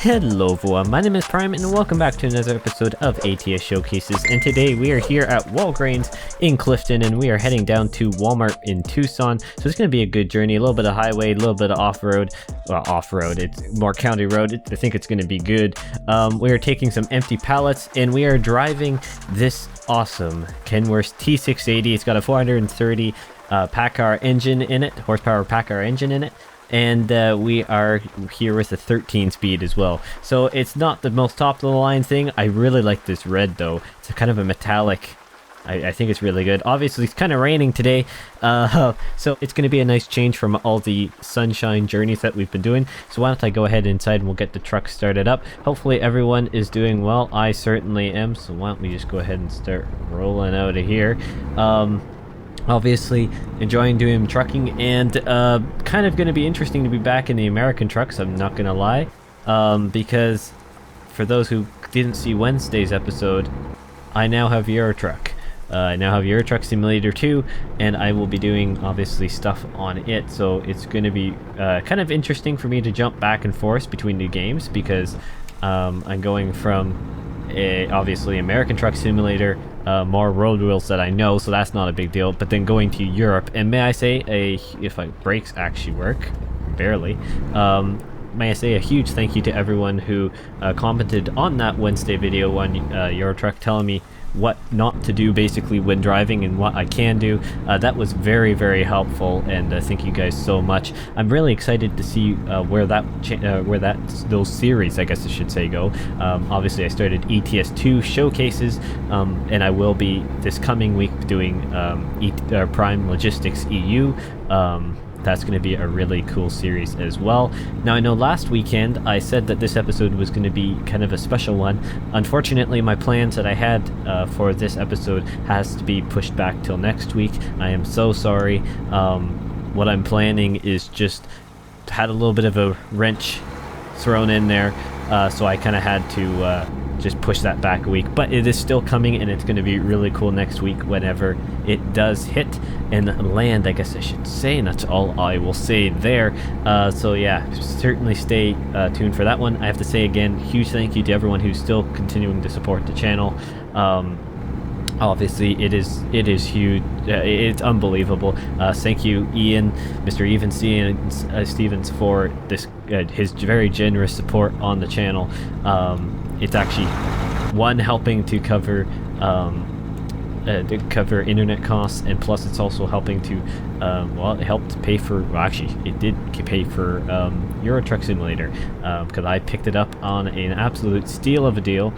Hello everyone, my name is Prime and welcome back to another episode of ATS Showcases, and today we are here at Walgreens in Clifton and we are heading down to Walmart in Tucson. So it's going to be a good journey, a little bit of highway, a little bit of off-road. Well, off-road, it's more county road. I think it's going to be good. We are taking some empty pallets and we are driving this awesome Kenworth T680. It's got a 430 horsepower engine in it. And we are here with a 13 speed as well. So it's not the most top of the line thing. I really like this red though. It's a kind of a metallic. I think it's really good. Obviously it's kind of raining today, so it's going to be a nice change from all the sunshine journeys that we've been doing. So why don't I go ahead inside and we'll get the truck started up. Hopefully everyone is doing well. I certainly am. So why don't we just go ahead and start rolling out of here. Obviously enjoying doing trucking, and kind of going to be interesting to be back in the American trucks, I'm not going to lie, because for those who didn't see Wednesday's episode, I now have Euro Truck. I now have Euro Truck Simulator 2, and I will be doing obviously stuff on it, so it's going to be kind of interesting for me to jump back and forth between the games, because I'm going from obviously American Truck Simulator, more road wheels that I know, so that's not a big deal, but then going to Europe, and may I say, if brakes actually work, barely, may I say a huge thank you to everyone who commented on that Wednesday video on Euro Truck, telling me what not to do basically when driving and what I can do. That was very, very helpful, and thank you guys so much. I'm really excited to see where those series, I guess I should say, go. Obviously I started ETS2 showcases, and I will be this coming week doing Prime Logistics EU. That's going to be a really cool series as well. Now, I know last weekend I said that this episode was going to be kind of a special one. Unfortunately, my plans that I had for this episode has to be pushed back till next week. I am so sorry. What I'm planning is just had a little bit of a wrench thrown in there, so I kind of had to just push that back a week, but it is still coming, and it's going to be really cool next week whenever it does hit and land, I guess I should say, and that's all I will say there. So yeah, certainly stay tuned for that one. I have to say again, huge thank you to everyone who's still continuing to support the channel. Obviously it is huge. It's unbelievable. Thank you, Ian, Mr. Even Stevens, for this his very generous support on the channel. It's actually helping to cover internet costs, and plus it's also helping to it helped pay for, well, actually it did pay for Euro Truck Simulator, because I picked it up on an absolute steal of a deal.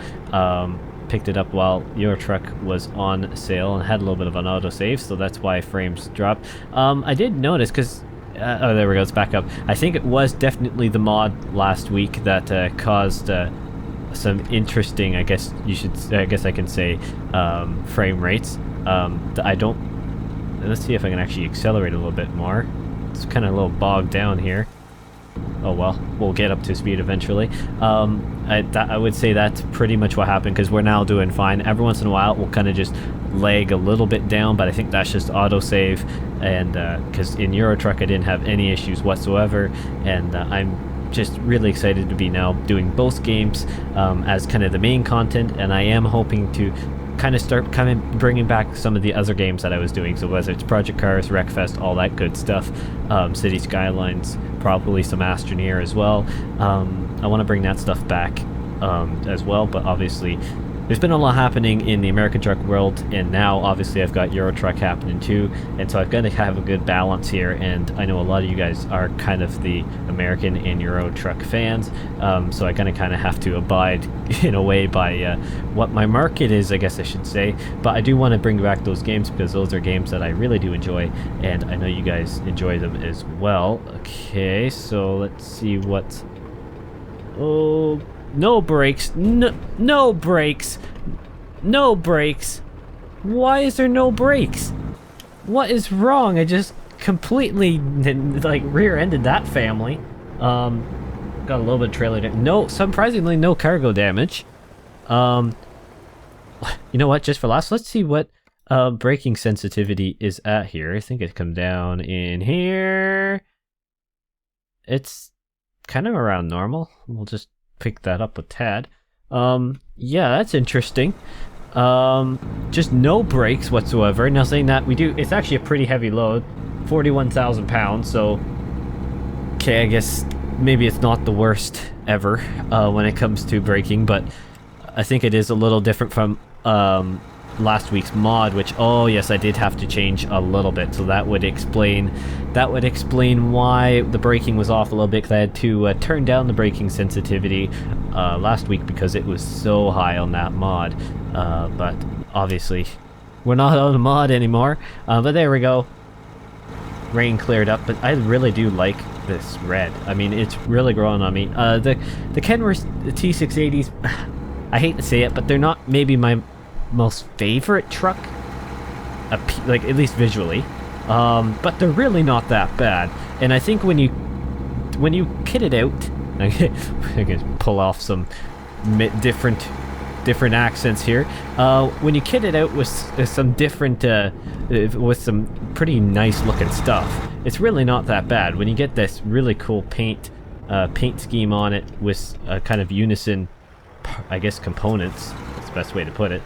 Picked it up while Euro Truck was on sale and had a little bit of an autosave, so that's why frames dropped. I did notice, because oh, there we go, it's back up. I think it was definitely the mod last week that caused some interesting, I guess I can say, frame rates. Let's see if I can actually accelerate a little bit more. It's kind of a little bogged down here. Oh well, we'll get up to speed eventually. I would say that's pretty much what happened, because we're now doing fine. Every once in a while we'll kind of just lag a little bit down, but I think that's just autosave, and because in Euro Truck I didn't have any issues whatsoever, and I'm just really excited to be now doing both games as kind of the main content, and I am hoping to kind of start bringing back some of the other games that I was doing, so whether it's Project Cars, Wreckfest, all that good stuff, City Skylines, probably some Astroneer as well. I want to bring that stuff back as well, but obviously there's been a lot happening in the American truck world, and now obviously I've got Euro Truck happening too, and so I've got to have a good balance here, and I know a lot of you guys are kind of the American and Euro Truck fans, so I kind of have to abide in a way by what my market is, I guess I should say, but I do want to bring back those games because those are games that I really do enjoy, and I know you guys enjoy them as well. Okay, so let's see what... Oh... No brakes. No brakes. No brakes. Why is there no brakes? What is wrong? I just completely like rear-ended that family. Got a little bit of trailer damage. No, surprisingly no cargo damage. You know what? Just for last, let's see what braking sensitivity is at here. I think it come down in here. It's kind of around normal. We'll just pick that up with Tad. Yeah, that's interesting. Just no brakes whatsoever. Now saying that, it's actually a pretty heavy load, 41,000 pounds, so okay, I guess maybe it's not the worst ever when it comes to braking, but I think it is a little different from last week's mod, which, oh yes, I did have to change a little bit, so that would explain why the braking was off a little bit, because I had to turn down the braking sensitivity last week because it was so high on that mod. But obviously we're not on the mod anymore, but there we go. Rain cleared up, but I really do like this red. I mean, it's really growing on me. The Kenworth T680s, I hate to say it, but they're not maybe my most favorite truck, like at least visually, but they're really not that bad. And I think when you kit it out, I can pull off some different accents here. When you kit it out with some different, with some pretty nice looking stuff, it's really not that bad. When you get this really cool paint scheme on it with kind of unison, I guess, components, that's the best way to put it.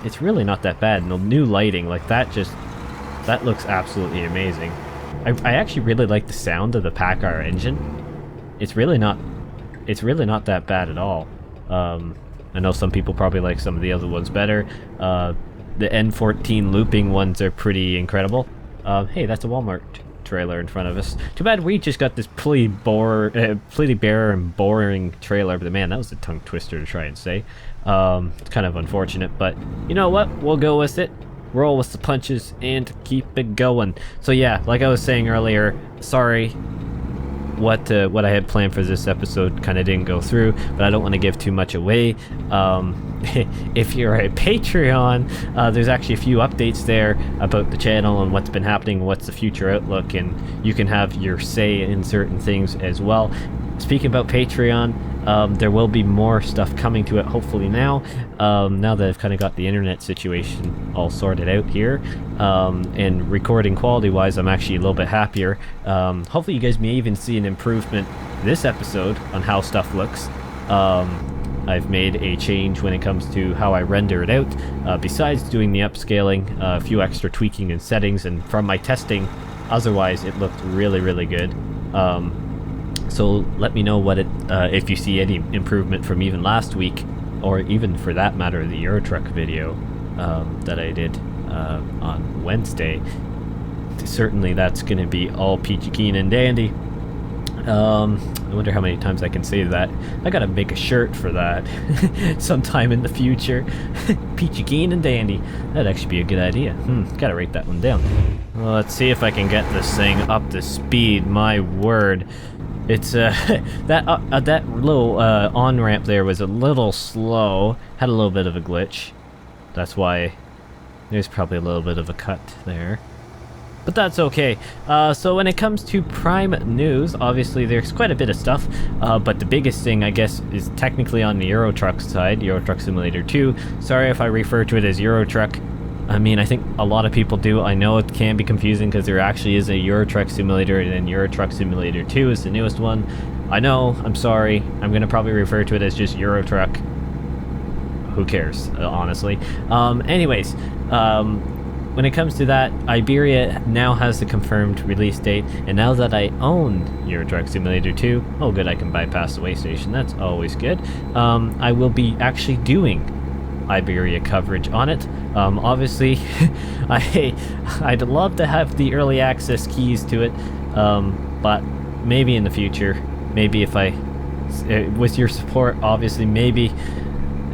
It's really not that bad. And the new lighting, like that looks absolutely amazing. I actually really like the sound of the PACCAR engine. It's really not that bad at all. I know some people probably like some of the other ones better. The N14 looping ones are pretty incredible. Hey, that's a Walmart trailer in front of us. Too bad we just got this pretty bare and boring trailer, but man, that was a tongue twister to try and say. It's kind of unfortunate, but you know what? We'll go with it. Roll with the punches and keep it going. So yeah, like I was saying earlier, sorry, what I had planned for this episode kind of didn't go through, but I don't want to give too much away. If you're a Patreon, there's actually a few updates there about the channel and what's been happening, what's the future outlook, and you can have your say in certain things as well. Speaking about Patreon, there will be more stuff coming to it hopefully now that I've kind of got the internet situation all sorted out here, and recording quality wise I'm actually a little bit happier. Hopefully you guys may even see an improvement this episode on how stuff looks. I've made a change when it comes to how I render it out, besides doing the upscaling, a few extra tweaking and settings, and from my testing otherwise it looked really good. So let me know what if you see any improvement from even last week, or even for that matter the Eurotruck video that I did on Wednesday. Certainly that's going to be all peachy keen and dandy. I wonder how many times I can say that. I gotta make a shirt for that sometime in the future. Peachy keen and dandy. That'd actually be a good idea. Gotta write that one down. Well, let's see if I can get this thing up to speed. My word. It's that little on-ramp there was a little slow. Had a little bit of a glitch. That's why there's probably a little bit of a cut there. But that's okay. So when it comes to Prime news, obviously there's quite a bit of stuff, but the biggest thing, I guess, is technically on the Eurotruck side, Eurotruck Simulator 2. Sorry if I refer to it as Eurotruck. I mean, I think a lot of people do. I know it can be confusing because there actually is a Eurotruck Simulator, and then Eurotruck Simulator 2 is the newest one. I know, I'm sorry. I'm going to probably refer to it as just Eurotruck. Who cares, honestly. Anyways, when it comes to that, Iberia now has the confirmed release date, and now that I own Eurotruck Simulator 2, oh good, I can bypass the way station, that's always good. I will be actually doing Iberia coverage on it. Obviously, I'd love to have the early access keys to it, but maybe in the future, maybe if with your support, obviously, maybe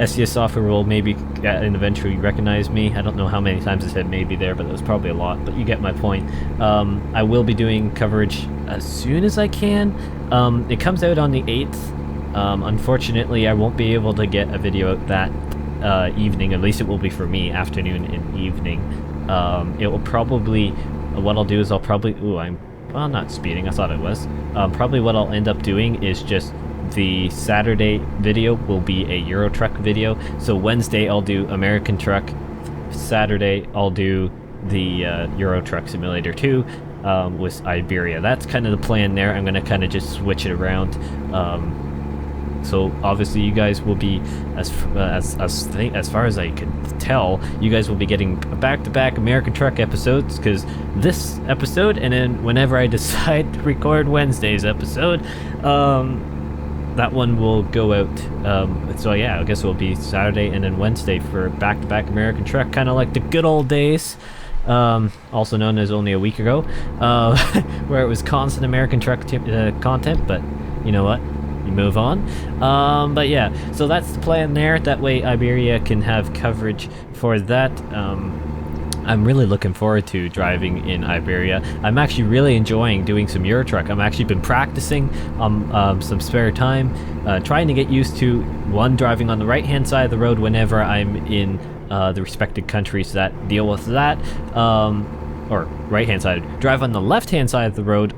SES Software will maybe and eventually recognize me. I don't know how many times I said maybe there, but that was probably a lot, but you get my point. I will be doing coverage as soon as I can. It comes out on the 8th. Unfortunately, I won't be able to get a video out that evening. At least it will be for me, afternoon and evening. It will probably, what I'll do is I'll probably, well, not speeding, I thought it was. Probably what I'll end up doing is just the Saturday video will be a Eurotruck video. So Wednesday I'll do American Truck. Saturday I'll do the Eurotruck Simulator 2 with Iberia. That's kind of the plan there. I'm going to kind of just switch it around. So obviously you guys will be, as far as I can tell, you guys will be getting back-to-back American Truck episodes, because this episode, and then whenever I decide to record Wednesday's episode, that one will go out. So yeah, I guess it will be Saturday and then Wednesday for back-to-back American Truck, kind of like the good old days. Also known as only a week ago, where it was constant American Truck content, but you know what? You move on. But yeah, so that's the plan there. That way Iberia can have coverage for that. I'm really looking forward to driving in Iberia. I'm actually really enjoying doing some Eurotruck. I've actually been practicing some spare time, trying to get used to, one, driving on the right-hand side of the road whenever I'm in the respective countries that deal with that, or right-hand side. Drive on the left-hand side of the road,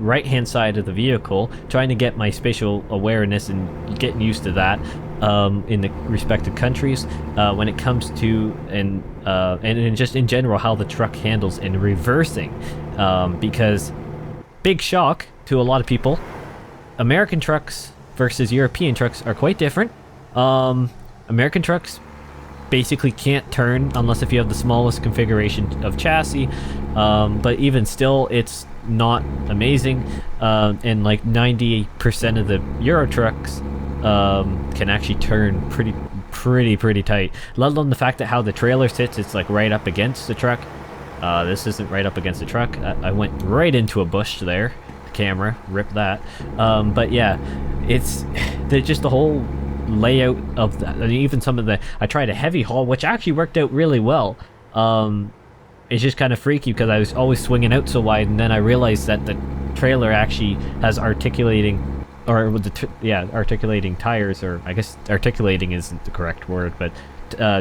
right-hand side of the vehicle, trying to get my spatial awareness and getting used to that in the respective countries when it comes to and just in general how the truck handles in reversing, because big shock to a lot of people, American trucks versus European trucks are quite different. American trucks basically can't turn unless if you have the smallest configuration of chassis, but even still it's not amazing, and like 90% of the Euro trucks can actually turn pretty tight, let alone the fact that how the trailer sits, it's like right up against the truck. This isn't right up against the truck. I went right into a bush there. The camera, rip that. But yeah, they're just the whole layout of that. I mean, even some of the, I tried a heavy haul, which actually worked out really well. It's just kind of freaky because I was always swinging out so wide, and then I realized that the trailer actually has articulating tires, or I guess articulating isn't the correct word, but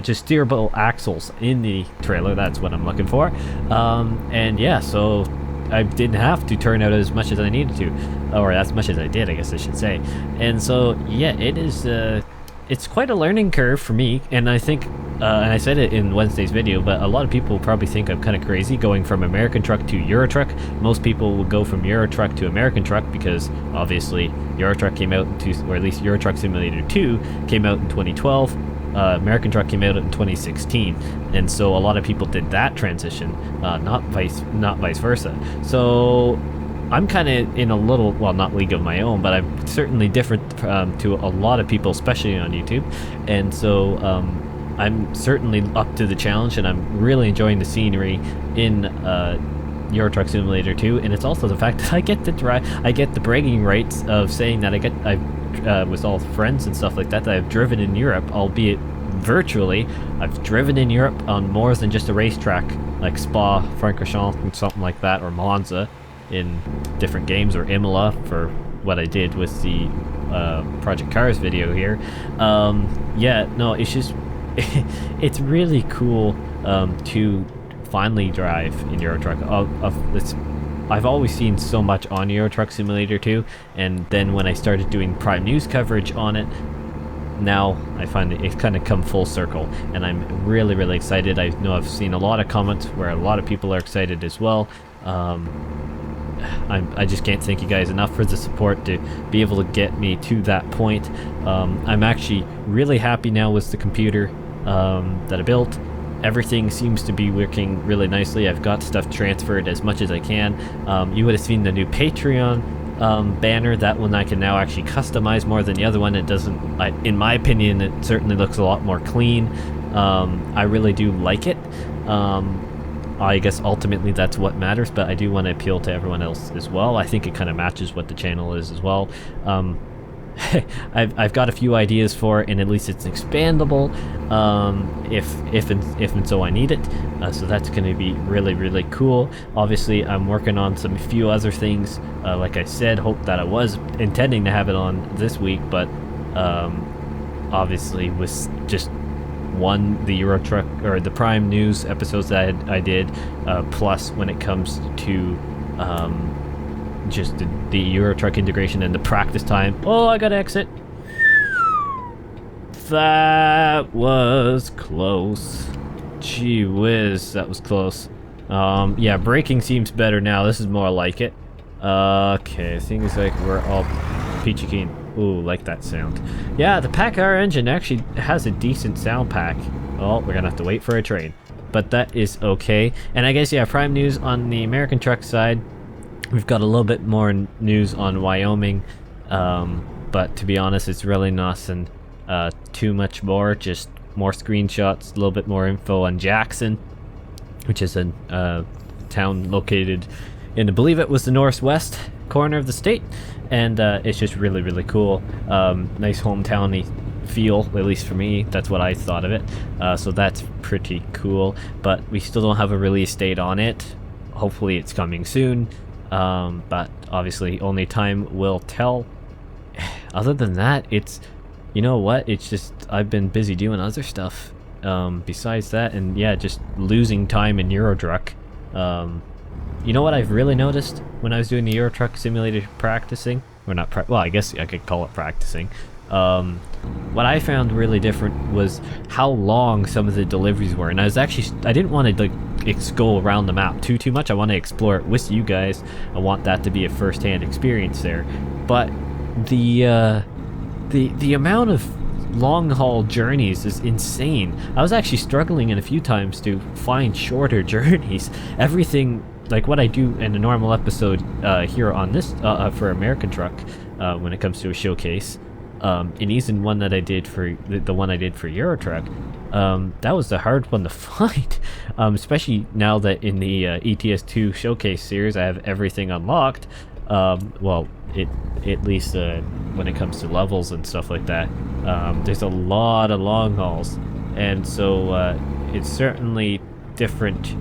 just steerable axles in the trailer. That's what I'm looking for. And yeah, so I didn't have to turn out as much as I needed to, or as much as I did, I guess I should say. And so yeah, it is it's quite a learning curve for me, and I think and I said it in Wednesday's video, but a lot of people probably think I'm kind of crazy going from American Truck to Euro Truck. Most people will go from Euro Truck to American Truck because obviously Euro Truck came out or at least Euro Truck Simulator 2 came out in 2012. American Truck came out in 2016, and so a lot of people did that transition, not vice versa. So I'm kind of in a little, well, not league of my own, but I'm certainly different to a lot of people, especially on YouTube, and so I'm certainly up to the challenge, and I'm really enjoying the scenery in Euro Truck Simulator 2, and it's also the fact that I get to drive, I get the bragging rights of saying that I've with all friends and stuff like that, that I've driven in Europe, albeit virtually. I've driven in Europe on more than just a racetrack like Spa, Francorchamps, and something like that, or Monza in different games, or Imola for what I did with the Project Cars video here. Yeah, no, it's just it's really cool to finally drive in Euro Truck. I've always seen so much on Euro Truck Simulator 2, and then when I started doing Prime News coverage on it, now I find it's kind of come full circle, and I'm really excited. I know I've seen a lot of comments where a lot of people are excited as well. I just can't thank you guys enough for the support to be able to get me to that point. I'm actually really happy now with the computer that I built. Everything seems to be working really nicely. I've got stuff transferred as much as I can. You would have seen the new Patreon banner. That one I can now actually customize more than the other one. It doesn't, in my opinion, it certainly looks a lot more clean. I really do like it. I guess ultimately that's what matters, but I do want to appeal to everyone else as well. I think it kind of matches what the channel is as well. I've got a few ideas for it, and at least it's expandable if and so I need it. So that's going to be really cool. Obviously, I'm working on some few other things. Like I said, hope that I was intending to have it on this week, but obviously with just the Euro Truck or the Prime News episodes that I did, plus when it comes to just the Euro Truck integration and the practice time. Oh, I gotta exit. That was close. Gee whiz, that was close. Yeah, braking seems better now. This is more like it. Okay, seems like we're all peachy keen. Ooh, like that sound. Yeah, the PACCAR engine actually has a decent sound pack. Oh, we're gonna have to wait for a train. But that is okay. And I guess, yeah, prime news on the American truck side. We've got a little bit more news on Wyoming. But to be honest, it's really nothing too much more. Just more screenshots, a little bit more info on Jackson, which is a town located in, I believe it was the northwest corner of the state. And it's just really, really cool. Nice hometowny feel, at least for me. That's what I thought of it. So that's pretty cool. But we still don't have a release date on it. Hopefully it's coming soon. But obviously only time will tell. Other than that, it's, you know what? It's just I've been busy doing other stuff. Besides that, and yeah, just losing time in Eurotruck. You know what I've really noticed when I was doing the Eurotruck simulator practicing? Or not, well, I guess I could call it practicing. What I found really different was how long some of the deliveries were. And I didn't want to like go around the map too much. I want to explore it with you guys. I want that to be a first-hand experience there. But the amount of long-haul journeys is insane. I was actually struggling in a few times to find shorter journeys. Everything, like what I do in a normal episode here on this for American Truck when it comes to a showcase, and even one that I did for the one I did for Eurotruck, that was the hard one to find, especially now that in the ETS2 showcase series I have everything unlocked. Well, at least when it comes to levels and stuff like that, there's a lot of long hauls, and so it's certainly different.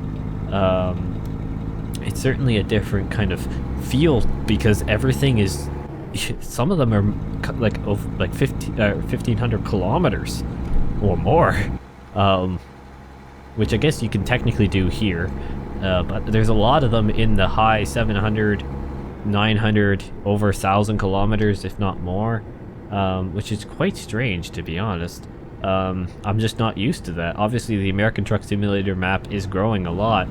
It's certainly a different kind of feel because everything is. Some of them are like 1,500 kilometers or more, which I guess you can technically do here, but there's a lot of them in the high 700, 900, over 1,000 kilometers, if not more, which is quite strange, to be honest. I'm just not used to that. Obviously, the American Truck Simulator map is growing a lot.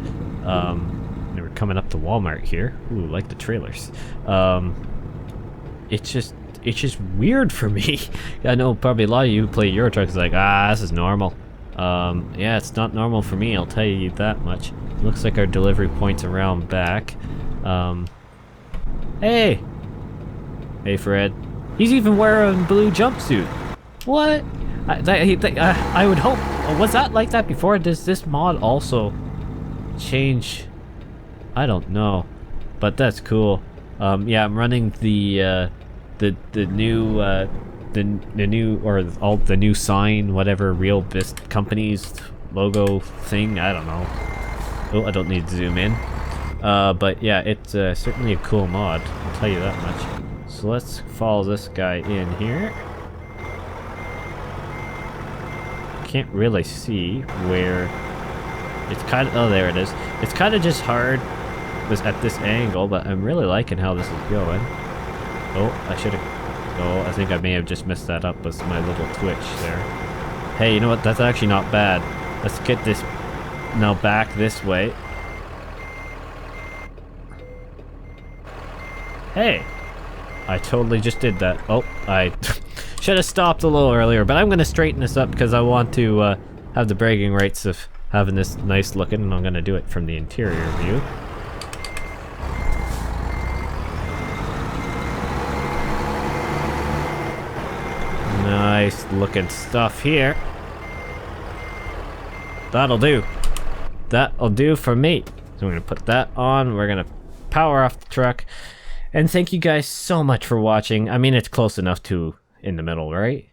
We're coming up to Walmart here. Ooh, like the trailers. It's just weird for me. I know probably a lot of you who play Eurotruck is like, this is normal. Yeah, it's not normal for me, I'll tell you that much. Looks like our delivery point's around back. Hey! Hey, Fred. He's even wearing a blue jumpsuit. What? I would hope. Was that like that before? Does this mod also change? I don't know. But that's cool. Yeah, I'm running the new sign, whatever, real best company's logo thing. I don't know. Oh, I don't need to zoom in. But yeah, it's certainly a cool mod, I'll tell you that much. So let's follow this guy in here. Can't really see where it's kind of. Oh, there it is. It's kind of just hard at this angle, but I'm really liking how this is going. Oh, I should have. Oh, I think I may have just messed that up with my little twitch there. Hey, you know what? That's actually not bad. Let's get this now back this way. Hey, I totally just did that. Oh, I should have stopped a little earlier, but I'm going to straighten this up because I want to have the bragging rights of having this nice looking, and I'm going to do it from the interior view. Nice looking stuff here. That'll do. That'll do for me. So we're gonna put that on. We're gonna power off the truck. And thank you guys so much for watching. I mean, it's close enough to in the middle, right?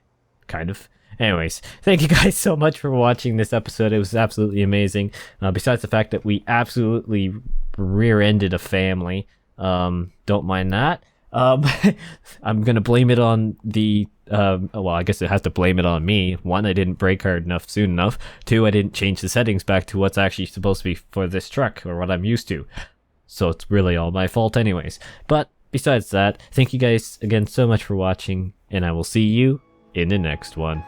Kind of. Anyways, thank you guys so much for watching this episode. It was absolutely amazing. Besides the fact that we absolutely rear-ended a family. Don't mind that. I'm gonna blame it on the well, I guess it has to blame it on me. One, I didn't brake hard enough soon enough. Two, I didn't change the settings back to what's actually supposed to be for this truck, or what I'm used to. So it's really all my fault anyways. But besides that, thank you guys again so much for watching, and I will see you in the next one.